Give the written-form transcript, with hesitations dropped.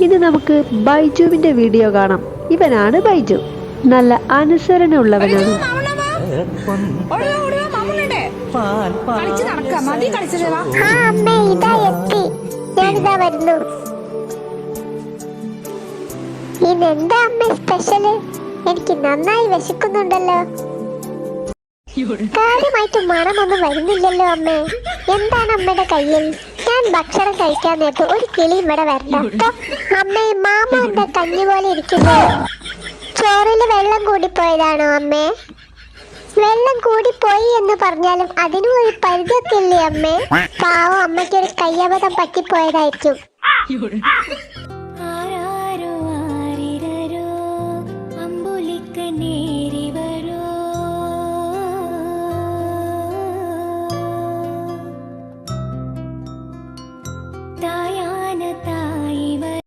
ഇനി നമുക്ക് ബൈജുവിന്റെ വീഡിയോ കാണാം. ഇവനാണ് ബൈജു. നല്ല അനുസരണയുള്ളവനാണ്. ഇതെന്താ അമ്മ സ്പെഷ്യല്? എനിക്ക് നന്നായി വിശക്കുന്നുണ്ടല്ലോ. കാര്യമായിട്ട് മണമൊന്നും വരുന്നില്ലല്ലോ അമ്മേ. എന്താണ് അമ്മയുടെ കയ്യിൽ? ഞാൻ ഭക്ഷണം കഴിക്കാൻ നേരത്ത് ഒരു കിളി ഇവിടെ വരണ്ട. അമ്മേ, മാമ എന്താ കഞ്ഞി പോലെ ഇരിക്കുന്നത്? ചോറില് വെള്ളം കൂടിപ്പോയതാണോ അമ്മേ? വെള്ളം കൂടിപ്പോയി എന്ന് പറഞ്ഞാലും അതിനും ഒരു പരിധിയൊക്കെ ഇല്ലേ അമ്മേ? പാവം, അമ്മയ്ക്കൊരു കയ്യബദ്ധം പറ്റിപ്പോയതായിരിക്കും.